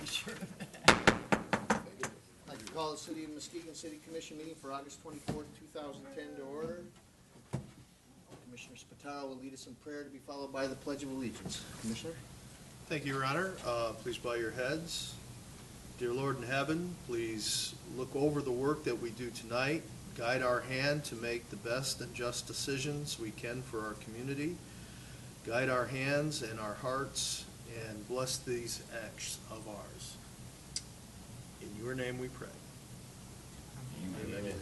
I'd like to call the City of Muskegon City Commission Meeting for August 24th, 2010 to order. Commissioner Spataro will lead us in prayer to be followed by the Pledge of Allegiance. Commissioner? Thank you, Your Honor. Please bow your heads. Dear Lord in heaven, please look over the work that we do tonight. Guide our hand to make the best and just decisions we can for our community. Guide our hands and our hearts and bless these acts of ours. In your name we pray. Amen. I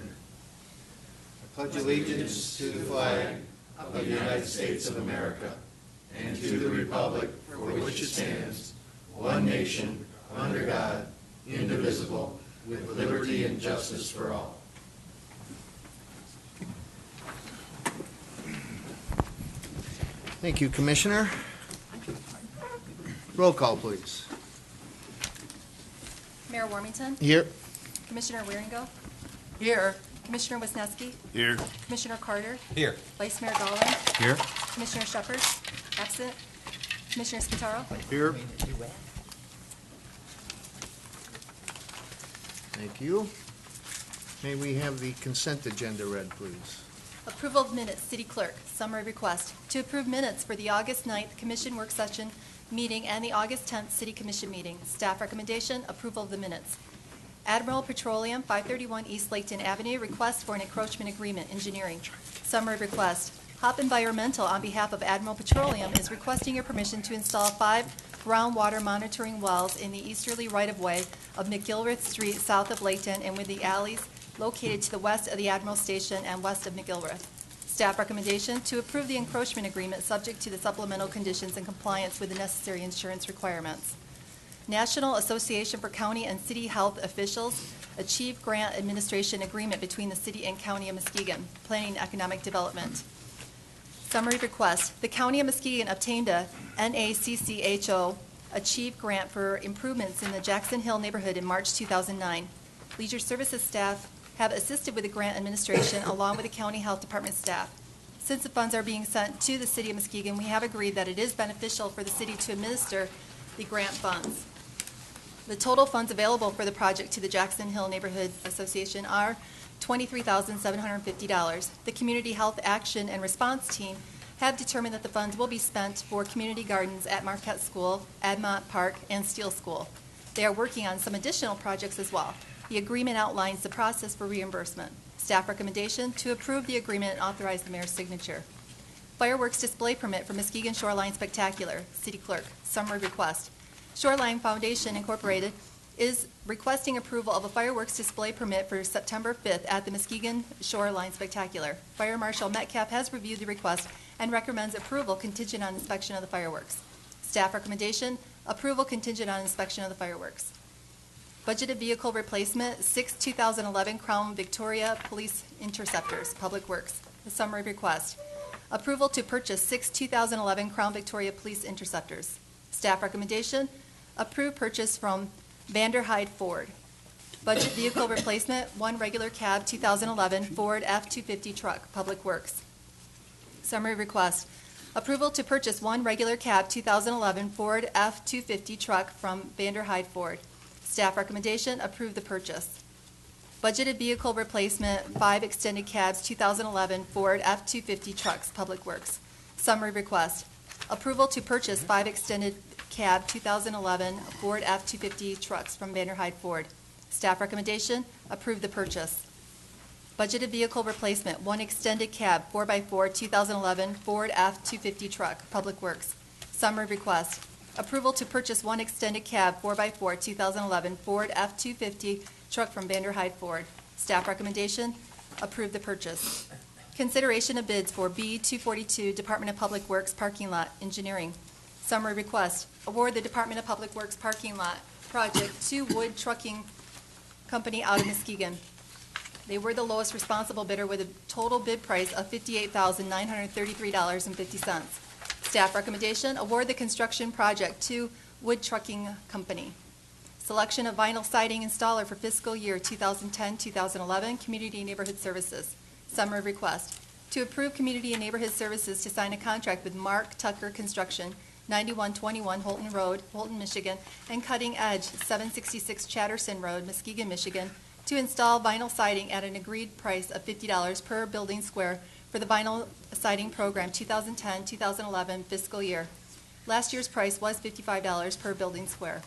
pledge allegiance to the flag of the United States of America and to the republic for which it stands, one nation, under God, indivisible, with liberty and justice for all. Thank you, Commissioner. Roll call, please. Mayor Warmington, Here. Commissioner Wieringo, here. Commissioner Wisniewski, Here. Commissioner Carter, Here. Vice Mayor Golland, Here. Commissioner Shepard, absent, Commissioner Spataro. Here. Thank you. May we have the consent agenda read, please? Approval of minutes, City Clerk, summary request. To approve minutes for the August 9th Commission Work Session meeting and the August 10th City Commission meeting. Staff recommendation, approval of the minutes. Admiral Petroleum, 531 East Layton Avenue, request for an encroachment agreement, engineering. Summary request. Hop Environmental, on behalf of Admiral Petroleum, is requesting your permission to install 5 groundwater monitoring wells in the easterly right-of-way of McGilrath Street south of Layton and with the alleys located to the west of the Admiral Station and west of McGilrath. Staff recommendation to approve the encroachment agreement subject to the supplemental conditions and compliance with the necessary insurance requirements. National Association for County and City Health Officials Achieve Grant Administration Agreement between the City and County of Muskegon, Planning and Economic Development. Summary request. The County of Muskegon obtained a NACCHO Achieve Grant for improvements in the Jackson Hill neighborhood in March 2009. Leisure Services staff have assisted with the grant administration along with the County Health Department staff. Since the funds are being sent to the City of Muskegon, we have agreed that it is beneficial for the city to administer the grant funds. The total funds available for the project to the Jackson Hill Neighborhood Association are $23,750. The Community Health Action and Response Team have determined that the funds will be spent for community gardens at Marquette School, Admont Park, and Steele School. They are working on some additional projects as well. The agreement outlines the process for reimbursement. Staff recommendation to approve the agreement and authorize the mayor's signature. Fireworks display permit for Muskegon Shoreline Spectacular. City Clerk, summary request. Shoreline Foundation Incorporated is requesting approval of a fireworks display permit for September 5th at the Muskegon Shoreline Spectacular. Fire Marshal Metcalf has reviewed the request and recommends approval contingent on inspection of the fireworks. Staff recommendation, approval contingent on inspection of the fireworks. Budgeted vehicle replacement, 6 2011 Crown Victoria Police Interceptors, Public Works. The summary request. Approval to purchase 6 2011 Crown Victoria Police Interceptors. Staff recommendation, approve purchase from Vanderhyde Ford. Budget vehicle replacement, 1 regular cab 2011 Ford F-250 truck, Public Works. Summary request. Approval to purchase 1 regular cab 2011 Ford F-250 truck from Vanderhyde Ford. Staff recommendation, approve the purchase. Budgeted vehicle replacement, 5 extended cabs 2011 Ford F-250 trucks, Public Works. Summary request. Approval to purchase 5 extended cab 2011 Ford F-250 trucks from Vanderhyde Ford. Staff recommendation, approve the purchase. Budgeted vehicle replacement, 1 extended cab 4x4 2011 Ford F-250 truck, Public Works. Summary request. Approval to purchase 1 extended cab 4x4 2011 Ford F-250 truck from Vanderhyde Ford. Staff recommendation, approve the purchase. Consideration of bids for B-242 Department of Public Works parking lot engineering. Summary request. Award the Department of Public Works parking lot project to Wood Trucking Company out of Muskegon. They were the lowest responsible bidder with a total bid price of $58,933.50. Staff recommendation, award the construction project to Wood Trucking Company. Selection of vinyl siding installer for fiscal year 2010-2011, Community and Neighborhood Services. Summary request. To approve Community and Neighborhood Services to sign a contract with Mark Tucker Construction, 9121 Holton Road, Holton, Michigan, and Cutting Edge, 766 Chatterson Road, Muskegon, Michigan, to install vinyl siding at an agreed price of $50 per building square for the vinyl siding program 2010-2011 fiscal year. Last year's price was $55 per building square.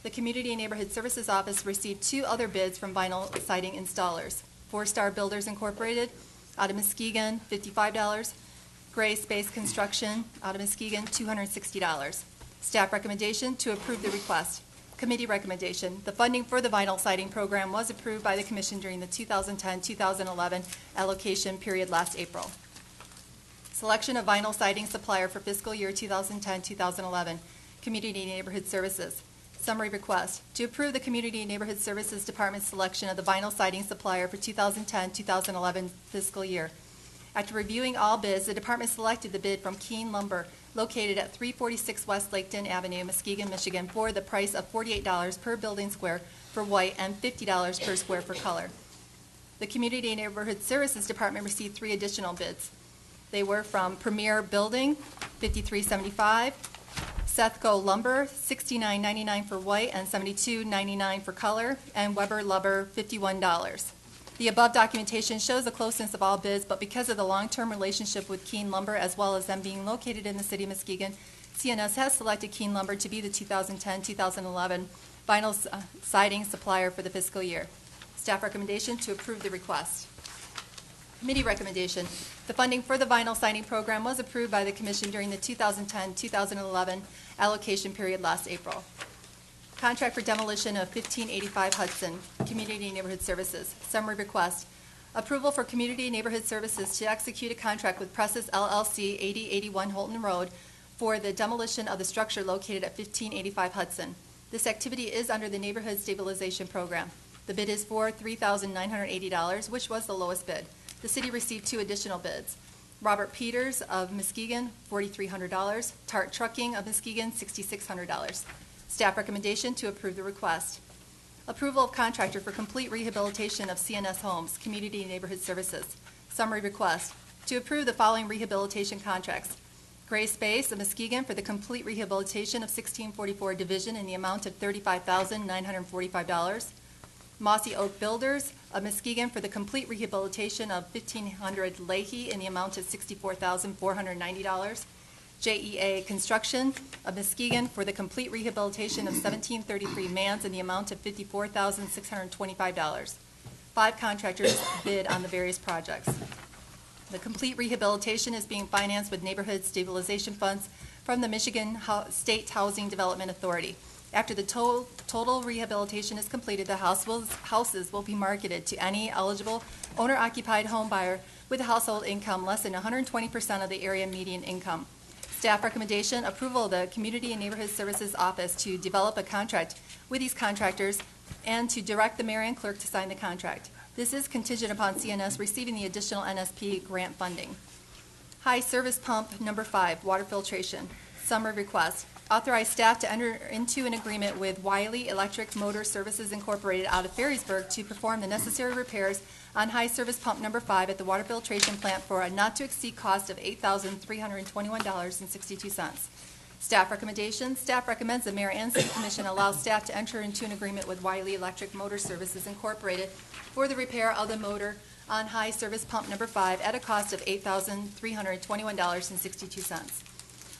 The Community and Neighborhood Services Office received 2 other bids from vinyl siding installers. 4 Star Builders Incorporated, out of Muskegon, $55. Gray Space Construction, out of Muskegon, $260. Staff recommendation to approve the request. Committee recommendation. The funding for the vinyl siding program was approved by the Commission during the 2010-2011 allocation period last April. Selection of vinyl siding supplier for fiscal year 2010-2011. Community and Neighborhood Services. Summary request. To approve the Community and Neighborhood Services Department's selection of the vinyl siding supplier for 2010-2011 fiscal year. After reviewing all bids, the department selected the bid from Keene Lumber, located at 346 West Laketon Avenue, Muskegon, Michigan, for the price of $48 per building square for white and $50 per square for color. The Community and Neighborhood Services Department received 3 additional bids. They were from Premier Building, $53.75, Sethco Lumber, $69.99 for white and $72.99 for color, and Weber Lumber, $51. The above documentation shows the closeness of all bids, but because of the long-term relationship with Keene Lumber, as well as them being located in the city of Muskegon, CNS has selected Keene Lumber to be the 2010-2011 vinyl siding supplier for the fiscal year. Staff recommendation to approve the request. Committee recommendation. The funding for the vinyl siding program was approved by the Commission during the 2010-2011 allocation period last April. Contract for demolition of 1585 Hudson, Community and Neighborhood Services. Summary request. Approval for Community and Neighborhood Services to execute a contract with Presses LLC, 8081 Holton Road, for the demolition of the structure located at 1585 Hudson. This activity is under the Neighborhood Stabilization Program. The bid is for $3,980, which was the lowest bid. The city received 2 additional bids. Robert Peters of Muskegon, $4,300. Tart Trucking of Muskegon, $6,600. Staff recommendation to approve the request. Approval of contractor for complete rehabilitation of CNS Homes, Community and Neighborhood Services. Summary request. To approve the following rehabilitation contracts. Gray Space of Muskegon for the complete rehabilitation of 1644 Division in the amount of $35,945. Mossy Oak Builders of Muskegon for the complete rehabilitation of 1500 Leahy in the amount of $64,490. JEA Construction of Muskegon for the complete rehabilitation of 1733 Mans in the amount of $54,625. 5 contractors bid on the various projects. The complete rehabilitation is being financed with neighborhood stabilization funds from the Michigan State Housing Development Authority. After the total rehabilitation is completed, the houses will be marketed to any eligible owner-occupied home buyer with a household income less than 120% of the area median income. Staff recommendation, approval of the Community and Neighborhood Services Office to develop a contract with these contractors and to direct the mayor and clerk to sign the contract. This is contingent upon CNS receiving the additional NSP grant funding. High Service Pump Number 5, Water Filtration. Summary request. Authorize staff to enter into an agreement with Wiley Electric Motor Services Incorporated out of Ferrysburg to perform the necessary repairs on High Service Pump Number 5 at the water filtration plant for a not-to-exceed cost of $8,321.62. Staff recommendations. Staff recommends the Mayor and City Commission allow staff to enter into an agreement with Wiley Electric Motor Services Incorporated for the repair of the motor on High Service Pump Number 5 at a cost of $8,321.62.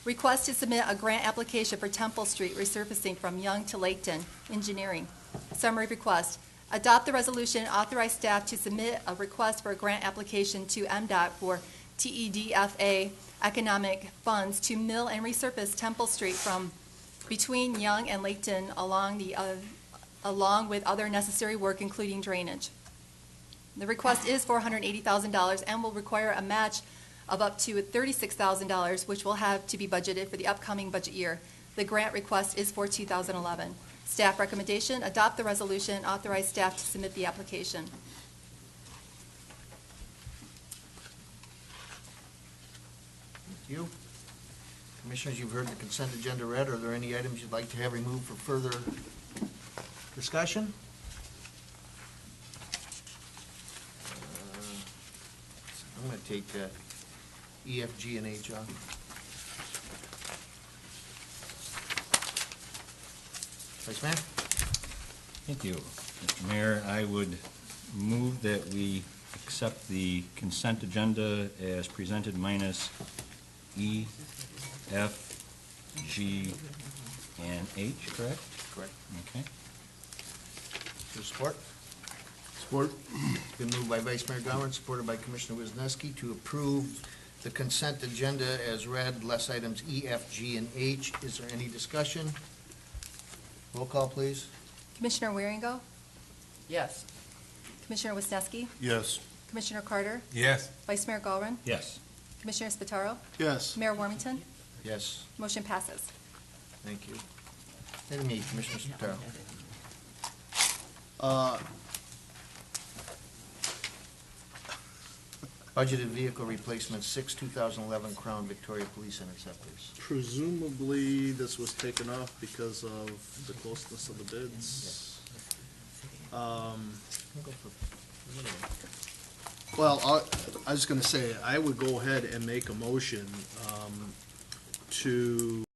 Request to submit a grant application for Temple Street resurfacing from Young to Laketon Engineering. Summary request. Adopt the resolution and authorize staff to submit a request for a grant application to MDOT for TEDFA economic funds to mill and resurface Temple Street from between Young and Laketon along with other necessary work including drainage. The request is $480,000 and will require a match of up to $36,000, which will have to be budgeted for the upcoming budget year. The grant request is for 2011. Staff recommendation, adopt the resolution and authorize staff to submit the application. Thank you. Commissioners, you've heard the consent agenda read. Are there any items you'd like to have removed for further discussion? I'm going to take E, F, G, and H off. Vice Mayor? Thank you. Mr. Mayor, I would move that we accept the consent agenda as presented minus E, F, G, and H, correct? Correct. Okay. Is there support? Support. Been moved by Vice Mayor Gowan, supported by Commissioner Wisniewski to approve the consent agenda as read, less items E, F, G, and H. Is there any discussion? Roll call, please. Commissioner Waringo, Yes. Commissioner Wisniewski, Yes. Commissioner Carter, Yes. Vice Mayor Galvin, Yes. Commissioner Spataro, Yes. Mayor Warmington. Yes, Motion passes. thank you. Item E, Commissioner Spataro. Budgeted vehicle replacement, 2011 Crown Victoria Police Interceptors. Presumably, this was taken off because of the closeness of the bids. Well, I was gonna say, I would go ahead and make a motion to